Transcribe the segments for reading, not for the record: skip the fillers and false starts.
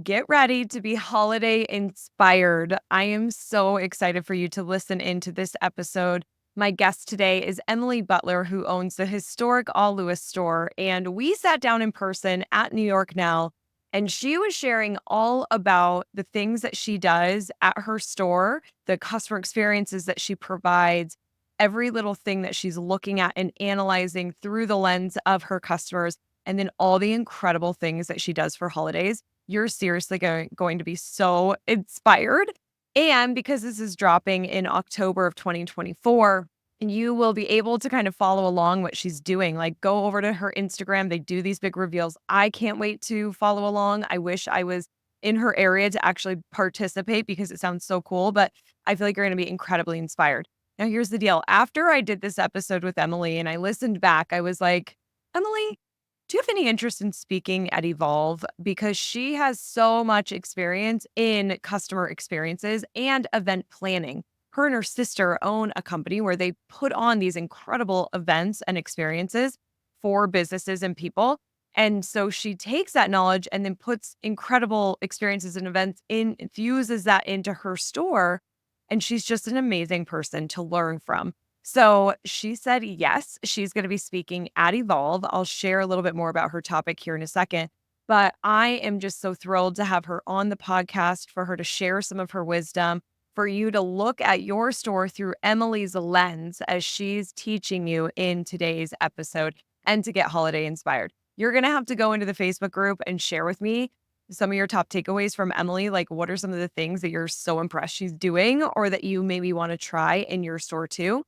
Get ready to be holiday inspired. I am so excited for you to listen into this episode. My guest today is Emily Butler, who owns the historic All Lewis store. And we sat down in person at New York Now, and she was sharing all about the things that she does at her store, the customer experiences that she provides, every little thing that she's looking at and analyzing through the lens of her customers, and then all the incredible things that she does for holidays. You're seriously going to be so inspired. And because this is dropping in October of 2024, you will be able to kind of follow along what she's doing. Like, go over to her Instagram. They do these big reveals. I can't wait to follow along. I wish I was in her area to actually participate because it sounds so cool, but I feel like you're going to be incredibly inspired. Now, here's the deal. After I did this episode with Emily and I listened back, I was like, Emily, do you have any interest in speaking at Evolve? Because she has so much experience in customer experiences and event planning. Her and her sister own a company where they put on these incredible events and experiences for businesses and people. And so she takes that knowledge and then puts incredible experiences and events in, infuses that into her store. And she's just an amazing person to learn from. So she said, yes, she's going to be speaking at Evolve. I'll share a little bit more about her topic here in a second. But I am just so thrilled to have her on the podcast, for her to share some of her wisdom, for you to look at your store through Emily's lens as she's teaching you in today's episode, and to get holiday inspired. You're going to have to go into the Facebook group and share with me some of your top takeaways from Emily. Like, what are some of the things that you're so impressed she's doing, or that you maybe want to try in your store too?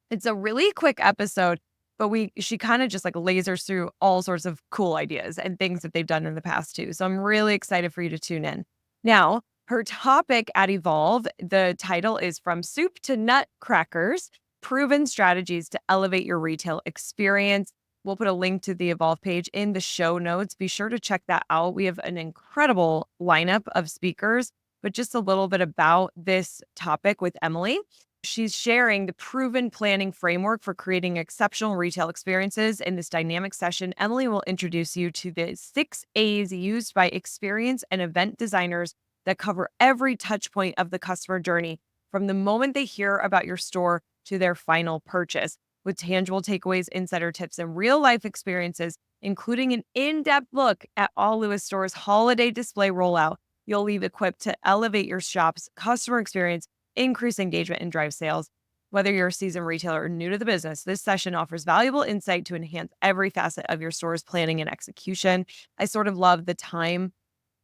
It's a really quick episode, but she kind of just like lasers through all sorts of cool ideas and things that they've done in the past too. So I'm really excited for you to tune in. Now, her topic at Evolve, the title is From Soup to Nutcrackers: Proven Strategies to Elevate Your Retail Experience. We'll put a link to the Evolve page in the show notes. Be sure to check that out. We have an incredible lineup of speakers, but just a little bit about this topic with Emily. She's sharing the proven planning framework for creating exceptional retail experiences. In this dynamic session, Emily will introduce you to the 6 A's used by experience and event designers that cover every touch point of the customer journey, from the moment they hear about your store to their final purchase, with tangible takeaways, insider tips, and real-life experiences, including an in-depth look at All Lewis Store's holiday display rollout. You'll leave equipped to elevate your shop's customer experience, increase engagement, and drive sales. Whether you're a seasoned retailer or new to the business, this session offers valuable insight to enhance every facet of your store's planning and execution. I sort of love the time.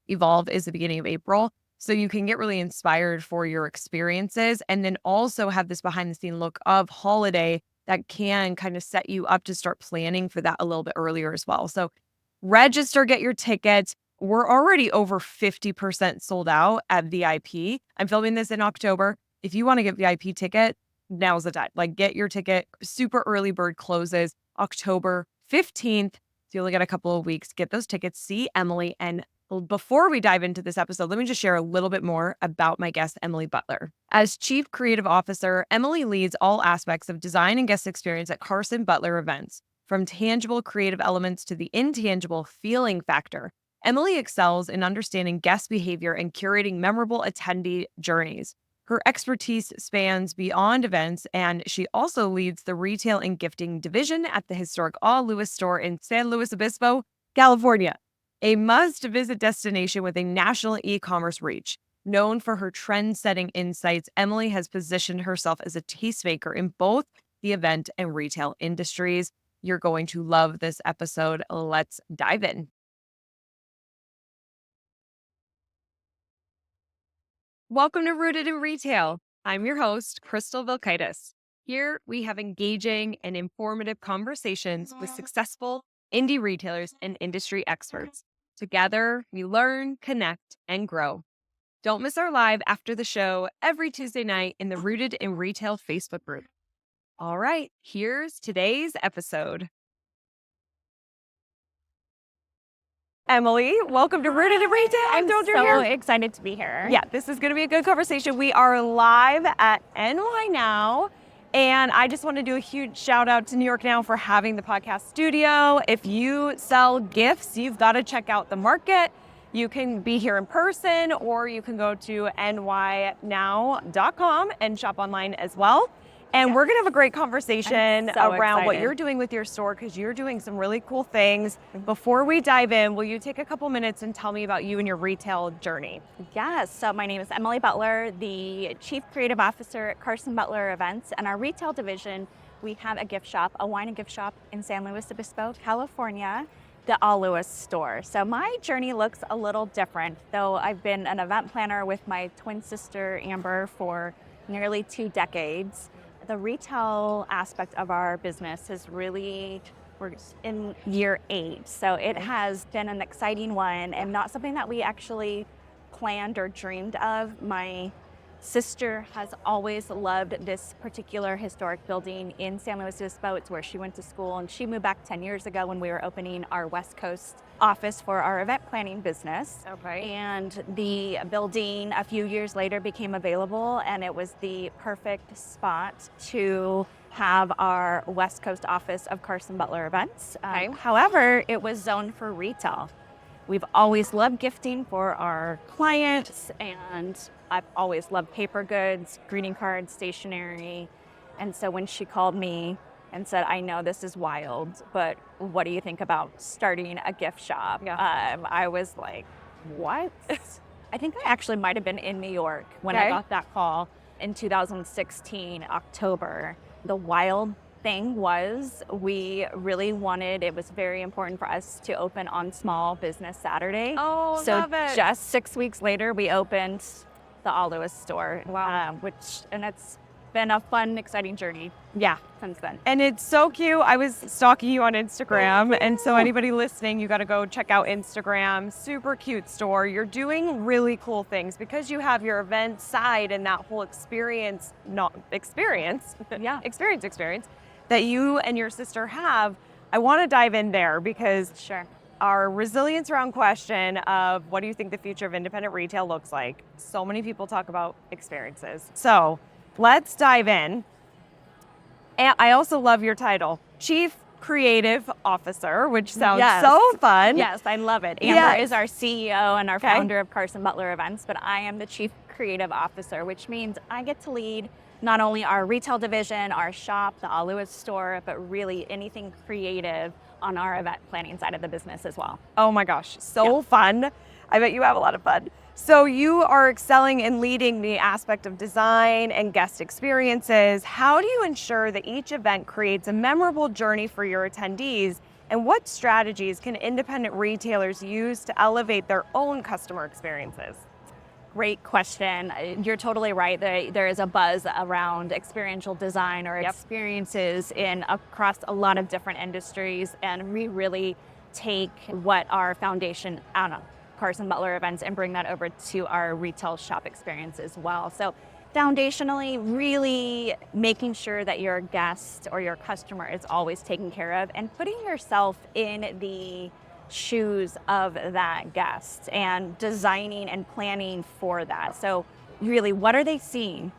Evolve is the beginning of April, so you can get really inspired for your experiences, and then also have this behind the scene look of holiday that can kind of set you up to start planning for that a little bit earlier as well. So register, get your tickets. We're already over 50% sold out at VIP. I'm filming this in October. If you want to get VIP ticket, now's the time. Like, get your ticket. Super early bird closes October 15th. So you only got a couple of weeks. Get those tickets. See Emily. And before we dive into this episode, let me just share a little bit more about my guest, Emily Butler. As Chief Creative Officer, Emily leads all aspects of design and guest experience at Carson Butler Events. From tangible creative elements to the intangible feeling factor, Emily excels in understanding guest behavior and curating memorable attendee journeys. Her expertise spans beyond events, and she also leads the retail and gifting division at the historic All Lewis store in San Luis Obispo, California, a must-visit destination with a national e-commerce reach. Known for her trend-setting insights, Emily has positioned herself as a tastemaker in both the event and retail industries. You're going to love this episode. Let's dive in. Welcome to Rooted in Retail. I'm your host, Crystal Vilkaitis. Here we have engaging and informative conversations with successful indie retailers and industry experts. Together, we learn, connect, and grow. Don't miss our live after the show every Tuesday night in the Rooted in Retail Facebook group. All right, here's today's episode. Emily, welcome to Rooted in Retail. I'm so excited to be here. Yeah, this is going to be a good conversation. We are live at NY Now, and I just want to do a huge shout out to New York Now for having the podcast studio. If you sell gifts, you've got to check out the market. You can be here in person, or you can go to nynow.com and shop online as well. And we're going to have a great conversation around what you're doing with your store, because you're doing some really cool things. Before we dive in, will you take a couple minutes and tell me about you and your retail journey? Yes, so my name is Emily Butler, the Chief Creative Officer at Carson Butler Events. And our retail division, we have a gift shop, a wine and gift shop in San Luis Obispo, California, the All Lewis store. So my journey looks a little different, though I've been an event planner with my twin sister, Amber, for nearly 2 decades. The retail aspect of our business is really, we're in year 8. So it has been an exciting one and not something that we actually planned or dreamed of. My sister has always loved this particular historic building in San Luis Obispo. It's where she went to school, and she moved back 10 years ago when we were opening our West Coast office for our event planning business. Okay. And the building a few years later became available, and it was the perfect spot to have our West Coast office of Carson Butler Events. However, it was zoned for retail. We've always loved gifting for our clients, and I've always loved paper goods, greeting cards, stationery. And so when she called me and said, I know this is wild, but what do you think about starting a gift shop? I was like, what? I think I actually might have been in New York when I got that call in 2016, October. The wild thing was we really wanted, it was very important for us to open on Small Business Saturday. Oh, so love it. Just 6 weeks later, we opened the All Lewis store. Wow. And it's been a fun, exciting journey. Yeah. Since then. And it's so cute. I was stalking you on Instagram. And so anybody listening, you got to go check out Instagram. Super cute store. You're doing really cool things because you have your event side and that whole experience that you and your sister have. I want to dive in there because our resilience round question of what do you think the future of independent retail looks like? So many people talk about experiences. So let's dive in. And I also love your title, Chief Creative Officer, which sounds so fun. Yes, I love it. Amber is our CEO and our founder of Carson Butler Events, but I am the Chief Creative Officer, which means I get to lead not only our retail division, our shop, the All Lewis store, but really anything creative on our event planning side of the business as well. Oh my gosh, so fun. I bet you have a lot of fun. So you are excelling in leading the aspect of design and guest experiences. How do you ensure that each event creates a memorable journey for your attendees? And what strategies can independent retailers use to elevate their own customer experiences? Great question. You're totally right. There is a buzz around experiential design or experiences across a lot of different industries, and we really take what our foundation out of Carson Butler Events and bring that over to our retail shop experience as well. So foundationally, really making sure that your guest or your customer is always taken care of and putting yourself in the shoes of that guest and designing and planning for that. So really, what are they seeing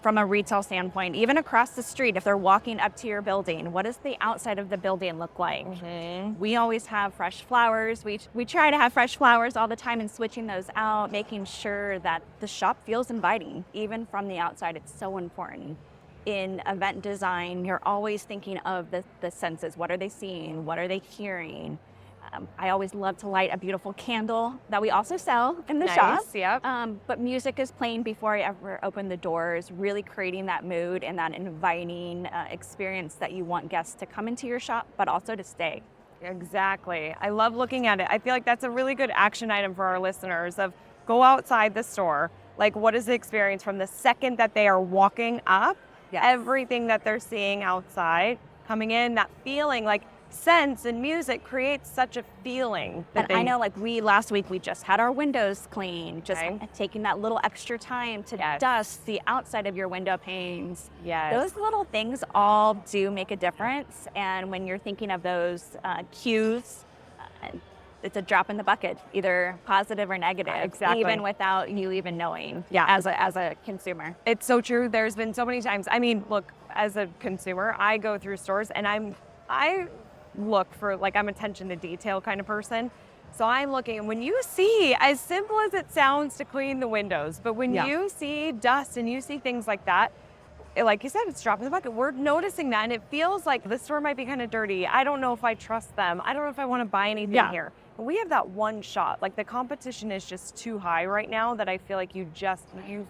from a retail standpoint, even across the street? If they're walking up to your building, what does the outside of the building look like? We always have fresh flowers. We try to have fresh flowers all the time and switching those out, making sure that the shop feels inviting, even from the outside. It's so important. In event design, you're always thinking of the senses. What are they seeing? What are they hearing? I always love to light a beautiful candle that we also sell in the shop. But music is playing before I ever open the doors, really creating that mood and that inviting experience that you want guests to come into your shop, but also to stay. Exactly. I love looking at it. I feel like that's a really good action item for our listeners of go outside the store. Like, what is the experience from the second that they are walking up? Everything that they're seeing outside, coming in, that feeling, like scents and music creates such a feeling. I know, like last week we just had our windows cleaned, just taking that little extra time to dust the outside of your window panes. Those little things all do make a difference. And when you're thinking of those cues, it's a drop in the bucket, either positive or negative, even without you even knowing as a consumer. It's so true. There's been so many times. I mean, look, as a consumer, I go through stores and I look for, like, I'm attention to detail kind of person. So I'm looking, and when you see, as simple as it sounds to clean the windows, but when Yeah. you see dust and you see things like that, like you said, it's dropping the bucket. We're noticing that, and it feels like the store might be kind of dirty. I don't know if I trust them. I don't know if I want to buy anything Yeah. here. But we have that one shot. Like, the competition is just too high right now that I feel like you've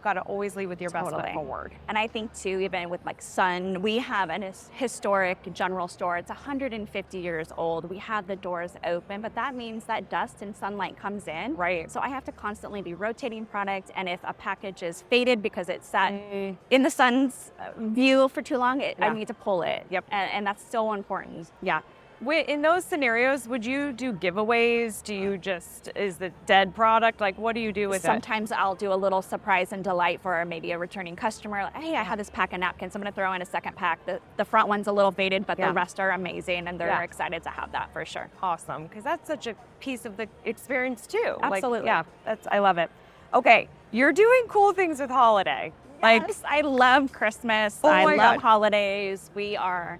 got to always lead with your best foot Totally. forward. And I think too, even with like Sun, we have an historic general store. It's 150 years old. We have the doors open, but that means that dust and sunlight comes in. Right. So I have to constantly be rotating product. And if a package is faded because it's sat in the sun's view for too long, I need to pull it. Yep. And that's so important. Yeah. In those scenarios, would you do giveaways? Do you is the dead product? Like, what do you do with it? Sometimes I'll do a little surprise and delight for maybe a returning customer. Like, hey, I have this pack of napkins. I'm going to throw in a second pack. The front one's a little faded, but the rest are amazing, and they're excited to have that for sure. Awesome, because that's such a piece of the experience too. Absolutely. Like, I love it. Okay, you're doing cool things with holiday. Yes, I love Christmas. Oh I my love God. holidays. We are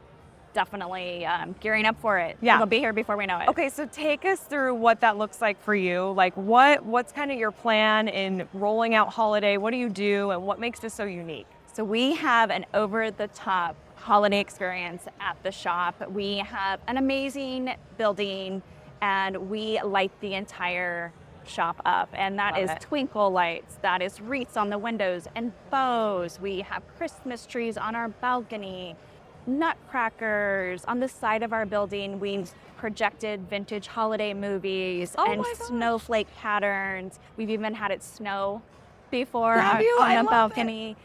definitely gearing up for it. Yeah. It'll be here before we know it. Okay, so take us through what that looks like for you. Like, what's kind of your plan in rolling out holiday? What do you do, and what makes this so unique? So we have an over-the-top holiday experience at the shop. We have an amazing building, and we light the entire shop up, and that is twinkle lights, that is wreaths on the windows and bows. We have Christmas trees on our balcony, nutcrackers on the side of our building. We've projected vintage holiday movies and snowflake patterns. We've even had it snow before on the balcony.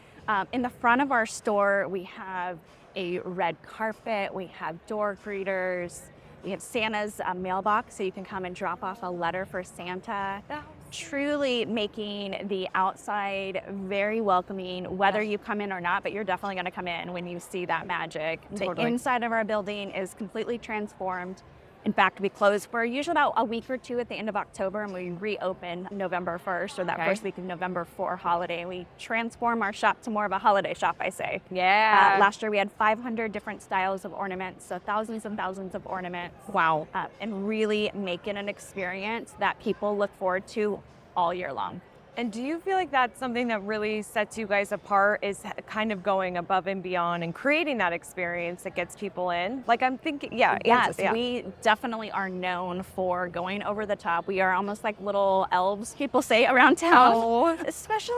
In the front of our store, we have a red carpet. We have door greeters. We have Santa's mailbox, so you can come and drop off a letter for Santa. Truly making the outside very welcoming, whether you come in or not, but you're definitely going to come in when you see that magic. Totally. The inside of our building is completely transformed. In fact, we close for usually about a week or two at the end of October, and we reopen November 1st, or that first week of November for holiday. We transform our shop to more of a holiday shop, I say. Yeah. Last year we had 500 different styles of ornaments, so thousands and thousands of ornaments. Wow. And really make it an experience that people look forward to all year long. And do you feel like that's something that really sets you guys apart, is kind of going above and beyond and creating that experience that gets people in? Like, I'm thinking, Yes, we definitely are known for going over the top. We are almost like little elves, people say, around town. Oh. Especially,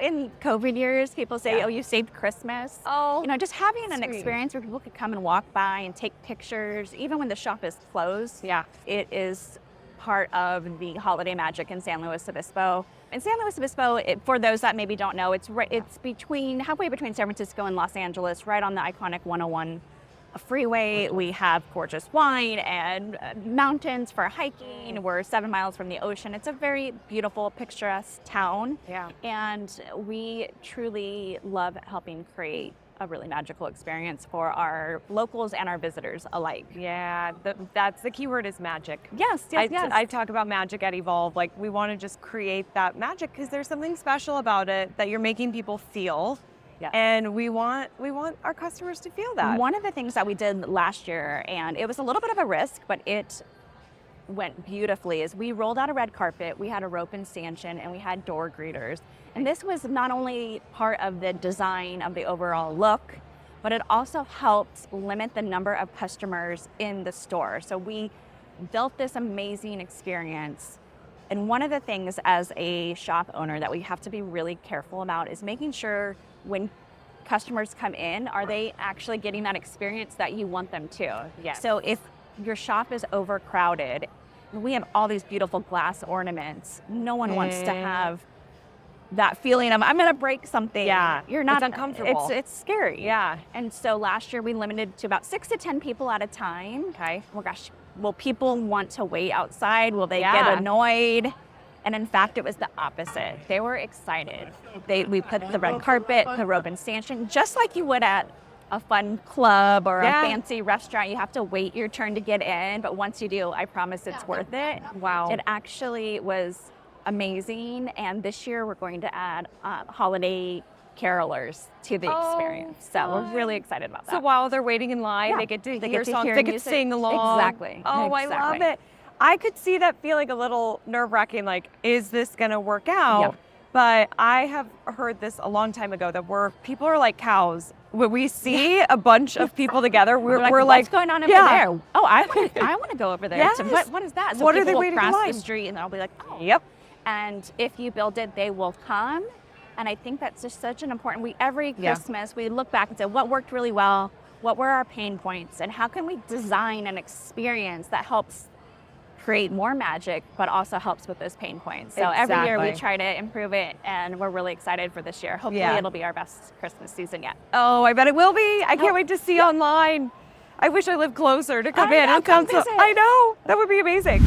in COVID years, people say, oh, you saved Christmas. Oh. Just having an experience where people could come and walk by and take pictures, even when the shop is closed. Yeah. It is part of the holiday magic in San Luis Obispo. In San Luis Obispo, for those that maybe don't know, it's halfway between San Francisco and Los Angeles, right on the iconic 101 freeway. We have gorgeous wine and mountains for hiking. We're 7 miles from the ocean. It's a very beautiful, picturesque town. Yeah. And we truly love helping create a really magical experience for our locals and our visitors alike. Yeah, that's the key word, is magic. Yes. I talk about magic at Evolve. Like, we want to just create that magic because there's something special about it that you're making people feel. Yes. And we want our customers to feel that. One of the things that we did last year, and it was a little bit of a risk, but it went beautifully, is we rolled out a red carpet, we had a rope and stanchion, and we had door greeters. And this was not only part of the design of the overall look, but it also helped limit the number of customers in the store. So we built this amazing experience. And one of the things as a shop owner that we have to be really careful about is making sure when customers come in, are they actually getting that experience that you want them to? Yes. So if your shop is overcrowded, we have all these beautiful glass ornaments. No one wants to have that feeling of, I'm going to break something. Yeah, You're not it's uncomfortable. It's scary. Yeah. And so last year we limited to about 6 to 10 people at a time. Okay. Oh gosh, will people want to wait outside? Will they get annoyed? And in fact, it was the opposite. They were excited. We put the red carpet, the robe and stanchion, just like you would at a fun club or a fancy restaurant. You have to wait your turn to get in, but once you do, I promise it's worth it. Wow. It actually was amazing, and this year we're going to add holiday carolers to the experience. So we're really excited about that. So while they're waiting in line, they get to hear songs, they get to sing along. Exactly. Oh, exactly. I love it. I could see that feeling a little nerve-wracking, like, is this gonna work Yeah. out? But I have heard this a long time ago that people are like cows. When we see a bunch of people together, We're like, we're what's like, going on over yeah, there? Oh, I want to go over there. yes. What is that? So What are people they will waiting in cross line? the street and they'll be like, oh. Yep. And if you build it, they will come. And I think that's just such an important, every Yeah. Christmas, we look back and say, what worked really well? What were our pain points? And how can we design an experience that helps create more magic, but also helps with those pain points? So every year we Exactly. try to improve it, and we're really excited for this year. Hopefully Yeah. it'll be our best Christmas season yet. Oh, I bet it will be. I Oh, can't wait to see online. I wish I lived closer to come I in know, and come come. visit. I know. That would be amazing.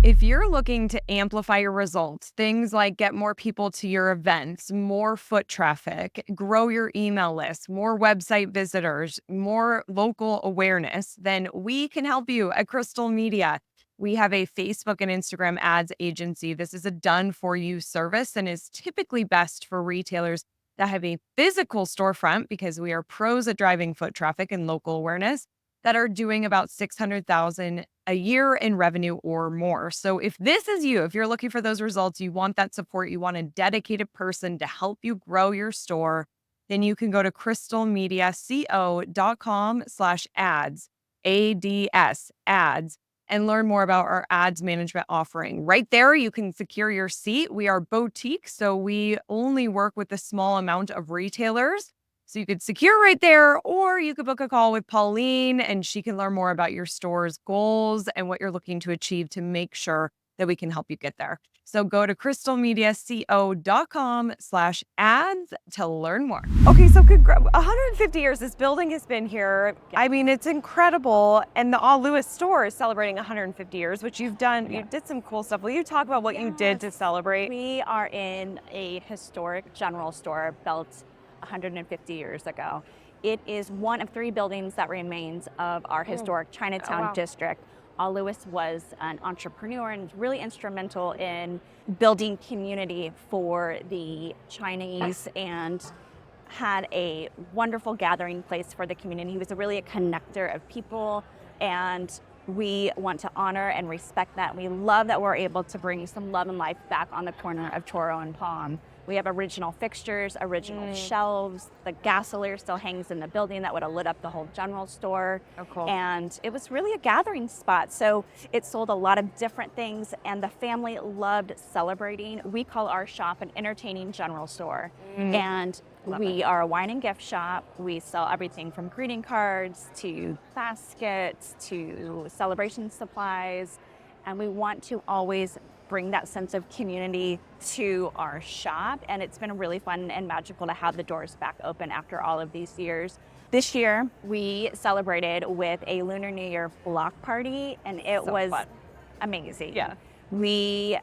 If you're looking to amplify your results, things like get more people to your events, more foot traffic, grow your email list, more website visitors, more local awareness, then we can help you at Crystal Media. We have a Facebook and Instagram ads agency. This is a done for you service and is typically best for retailers that have a physical storefront because we are pros at driving foot traffic and local awareness that are doing about 600,000 a year in revenue or more. So if this is you, if you're looking for those results, you want that support, you want a dedicated person to help you grow your store, then you can go to crystalmediaco.com/ads, ADS, ads, and learn more about our ads management offering. Right there, you can secure your seat. We are boutique, so we only work with a small amount of retailers. So you could secure right there, or you could book a call with Pauline and she can learn more about your store's goals and what you're looking to achieve to make sure that we can help you get there. So go to crystalmediaco.com/ads to learn more. Okay, so 150 years this building has been here. I mean, it's incredible. And the All Lewis store is celebrating 150 years, which you've done. You did some cool stuff. Will you talk about what you did to celebrate? We are in a historic general store built 150 years ago. It is one of 3 buildings that remains of our historic Chinatown district. All Lewis was an entrepreneur and really instrumental in building community for the Chinese and had a wonderful gathering place for the community. He was really a connector of people, and we want to honor and respect that. We love that we're able to bring some love and life back on the corner of Toro and Palm. We have original fixtures, original shelves. The gasolier still hangs in the building that would have lit up the whole general store. Oh, cool. And it was really a gathering spot. So it sold a lot of different things, and the family loved celebrating. We call our shop an entertaining general store. And we are a wine and gift shop. We sell everything from greeting cards to baskets to celebration supplies. And we want to always bring that sense of community to our shop. And it's been really fun and magical to have the doors back open after all of these years. This year, we celebrated with a Lunar New Year block party, and it was amazing. Yeah. We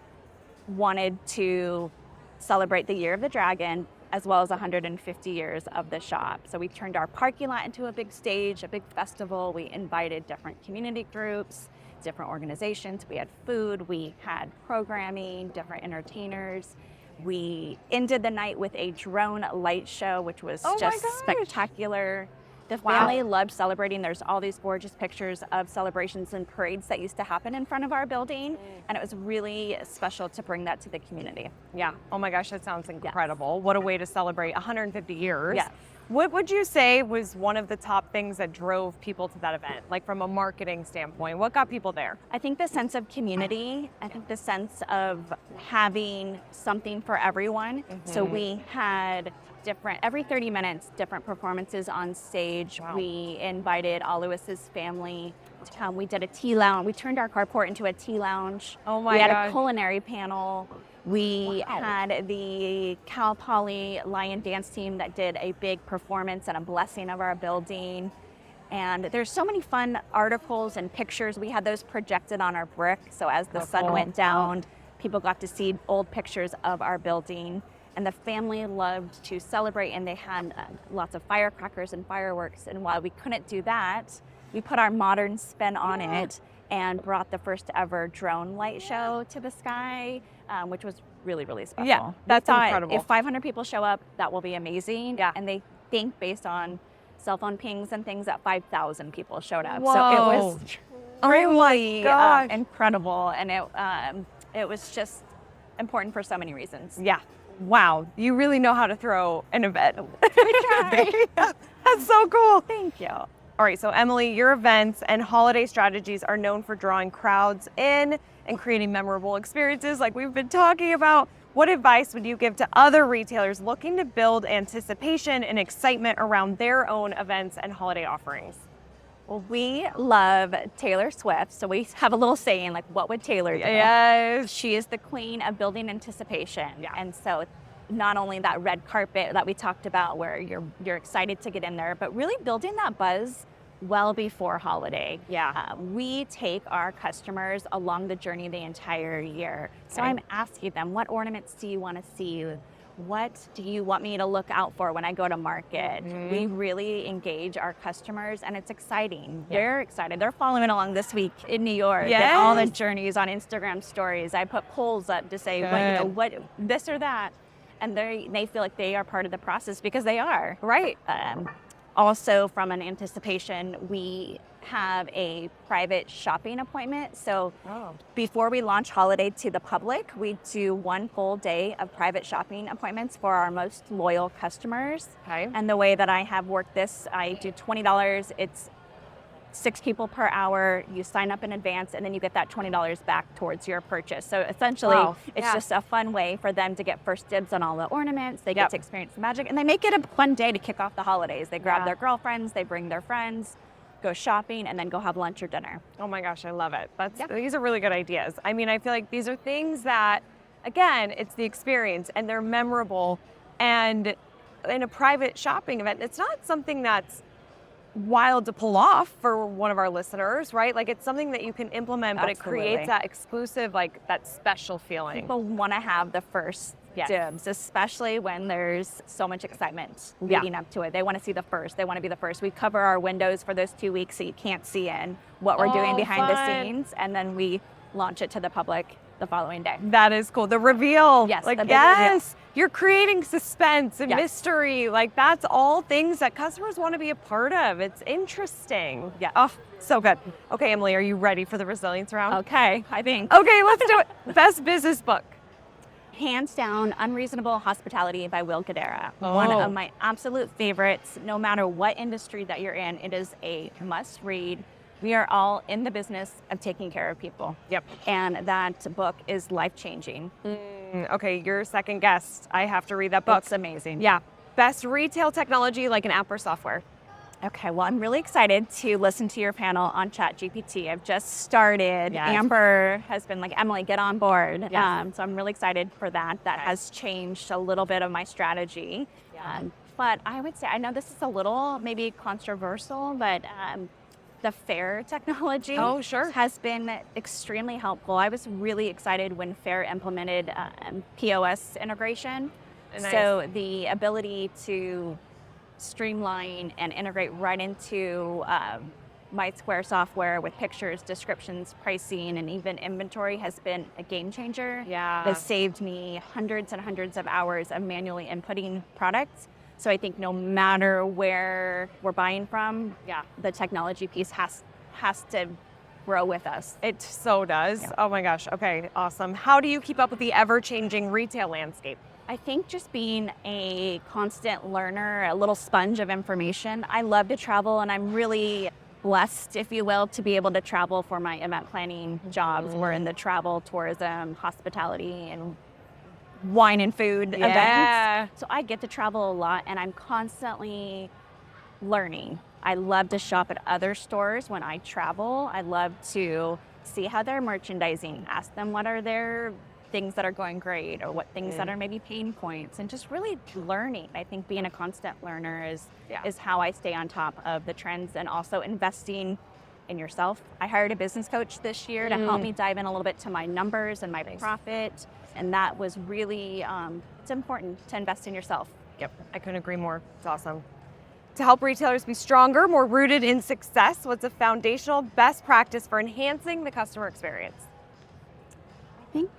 wanted to celebrate the Year of the Dragon as well as 150 years of the shop. So we turned our parking lot into a big stage, a big festival. We invited different community groups, different organizations. We had food, we had programming, different entertainers. We ended the night with a drone light show, which was just spectacular. The family loved celebrating. There's all these gorgeous pictures of celebrations and parades that used to happen in front of our building, and it was really special to bring that to the community. Yeah. Oh my gosh, that sounds incredible. What a way to celebrate 150 years. Yes. What would you say was one of the top things that drove people to that event? Like from a marketing standpoint, what got people there? I think the sense of community, I think the sense of having something for everyone. So we had every 30 minutes, different performances on stage. Wow. We invited All Lewis's family to come. We did a tea lounge. We turned our carport into a tea lounge. Oh my We had gosh. a culinary panel. We had the Cal Poly Lion Dance team that did a big performance and a blessing of our building. And there's so many fun articles and pictures. We had those projected on our brick. So as the sun went down, people got to see old pictures of our building. And the family loved to celebrate, and they had lots of firecrackers and fireworks. And while we couldn't do that, we put our modern spin on it and brought the first ever drone light show to the sky, which was really, really special. Yeah, that's We thought incredible. If 500 people show up, that will be amazing. Yeah. And they think based on cell phone pings and things that 5,000 people showed up. Whoa. So it was Oh my really gosh. incredible, and it was just important for so many reasons. Yeah. Wow. You really know how to throw an event. We try. That's so cool. Thank you. All right. So, Emily, your events and holiday strategies are known for drawing crowds in and creating memorable experiences like we've been talking about. What advice would you give to other retailers looking to build anticipation and excitement around their own events and holiday offerings? Well, we love Taylor Swift, so we have a little saying like, "What would Taylor do?" Yes. She is the queen of building anticipation. Yeah. And so not only that red carpet that we talked about where you're excited to get in there, but really building that buzz well before holiday. Yeah. We take our customers along the journey the entire year. So Okay. I'm asking them, what ornaments do you want to see? What do you want me to look out for when I go to market? We really engage our customers, and it's exciting. Yeah. They're excited. They're following along this week in New York. And all the Yes. journeys on Instagram stories. I put polls up to say, Good. what this or that, and they feel like they are part of the process because they are. Right. Also, from an anticipation, we have a private shopping appointment. So Oh. before we launch holiday to the public, we do one full day of private shopping appointments for our most loyal customers. Okay. And the way that I have worked this, I do $20. It's 6 people per hour. You sign up in advance, and then you get that $20 back towards your purchase. So essentially, Wow. it's Yeah. just a fun way for them to get first dibs on all the ornaments. They Yep. get to experience the magic, and they make it a fun day to kick off the holidays. They grab Yeah. their girlfriends, they bring their friends, go shopping, and then go have lunch or dinner. Oh my gosh, I love it. Yeah. These are really good ideas. I mean, I feel like these are things that, again, it's the experience and they're memorable. And in a private shopping event, it's not something that's wild to pull off for one of our listeners, right? Like it's something that you can implement, but it Absolutely. creates that exclusive, like that special feeling. People want to have the first Yes. dibs, especially when there's so much excitement Yeah. leading up to it. They want to see the first. They want to be the first. We cover our windows for those 2 weeks so you can't see in what we're doing Oh, behind the fun. scenes, and then we launch it to the public the following day. That is cool. The reveal. Yes, Like, the big reveal. yes. You're creating suspense and Yes. mystery. Like, that's all things that customers want to be a part of. It's interesting. Yeah. Oh, so good. Okay, Emily, are you ready for the resilience round? Okay, I think. Okay, let's do it. Best business book. Hands down, Unreasonable Hospitality by Will Guidara. One Oh. of my absolute favorites. No matter what industry that you're in, it is a must read. We are all in the business of taking care of people. Yep. And that book is life-changing. Okay, your second guest. I have to read that book. It's amazing. Yeah. Best retail technology, like an app or software. Okay, well, I'm really excited to listen to your panel on ChatGPT. I've just started. Yes. Amber has been like, Emily, get on board. Yes. So I'm really excited for that. That Okay. has changed a little bit of my strategy. Yeah. But I would say, I know this is a little maybe controversial, but the Fair technology Oh, sure. has been extremely helpful. I was really excited when Fair implemented POS integration. Nice. So the ability to streamline and integrate right into my Square software with pictures, descriptions, pricing, and even inventory has been a game changer. Yeah. It has saved me hundreds and hundreds of hours of manually inputting products. So I think no matter where we're buying from, Yeah. the technology piece has to grow with us. It so does. Yeah. Oh my gosh. Okay, awesome. How do you keep up with the ever-changing retail landscape? I think just being a constant learner, a little sponge of information. I love to travel, and I'm really blessed, if you will, to be able to travel for my event planning jobs. We're in the travel, tourism, hospitality, and wine and food Yeah. events. So I get to travel a lot, and I'm constantly learning. I love to shop at other stores when I travel. I love to see how they're merchandising, ask them what are their things that are going great or what things that are maybe pain points, and just really learning. I think being a constant learner is how I stay on top of the trends, and also investing in yourself. I hired a business coach this year to help me dive in a little bit to my numbers and my profit, and that was really, it's important to invest in yourself. Yep, I couldn't agree more. It's awesome. To help retailers be stronger, more rooted in success, what's a foundational best practice for enhancing the customer experience? I think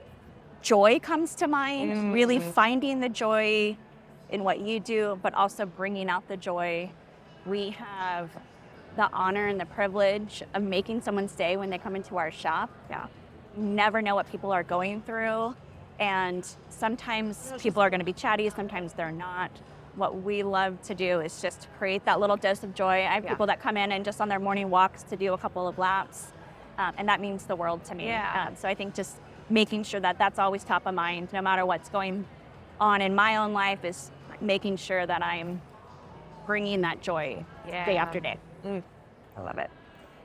joy comes to mind, really finding the joy in what you do, but also bringing out the joy. We have the honor and the privilege of making someone's day when they come into our shop. You never know what people are going through. And sometimes people are going to be chatty, sometimes they're not. What we love to do is just create that little dose of joy. I have people that come in and just on their morning walks to do a couple of laps, and that means the world to me. So I think just making sure that that's always top of mind, no matter what's going on in my own life, is making sure that I'm bringing that joy day after day. I love it.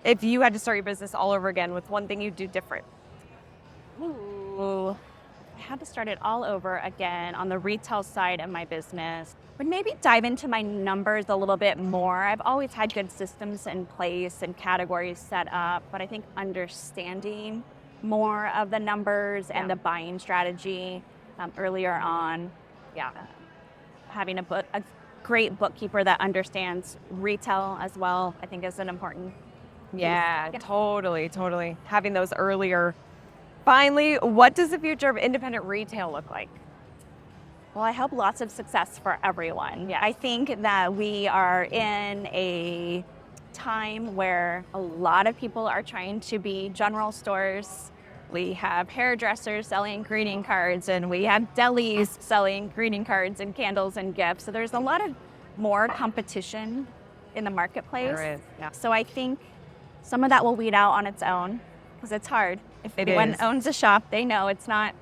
If you had to start your business all over again with one thing you'd do different? Ooh, I had to start it all over again on the retail side of my business. Would maybe dive into my numbers a little bit more. I've always had good systems in place and categories set up, but I think understanding more of the numbers and the buying strategy earlier on. Having a great bookkeeper that understands retail as well, I think is an important piece. Totally. Having those earlier. Finally, what does the future of independent retail look like? Well, I hope lots of success for everyone. I think that we are in a time where a lot of people are trying to be general stores. We have hairdressers selling greeting cards, and we have delis selling greeting cards and candles and gifts. So there's a lot of more competition in the marketplace. There is, So I think some of that will weed out on its own, because it's hard. If anyone owns a shop, they know it's not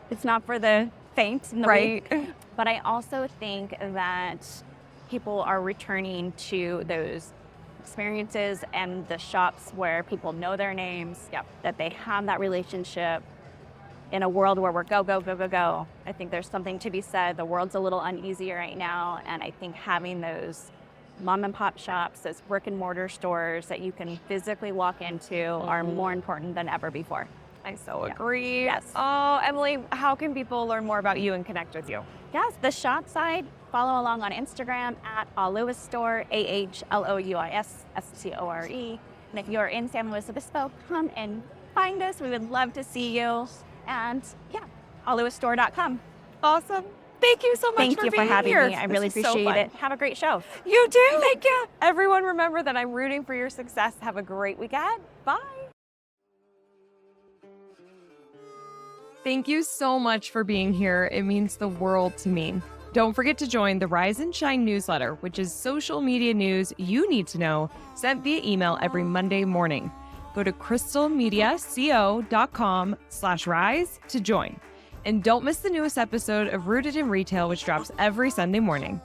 for the faint and the weak. But I also think that people are returning to those experiences and the shops where people know their names, that they have that relationship. In a world where we're go, I think there's something to be said. The world's a little uneasy right now, and I think having those mom and pop shops, those brick and mortar stores that you can physically walk into are more important than ever before. I so agree. Yes. Oh, Emily, how can people learn more about you and connect with you? Yes, the shop side, follow along on Instagram at Allouis Store, AHLOUISSTORE. And if you're in San Luis Obispo, come and find us. We would love to see you. And allouisstore.com. Awesome. Thank you so much Thank you for having here. me. I really appreciate it. Have a great show. You too. Thank you. Everyone, remember that I'm rooting for your success. Have a great weekend. Bye. Thank you so much for being here. It means the world to me. Don't forget to join the Rise and Shine newsletter, which is social media news you need to know, sent via email every Monday morning. Go to crystalmediaco.com/rise to join. And don't miss the newest episode of Rooted in Retail, which drops every Sunday morning.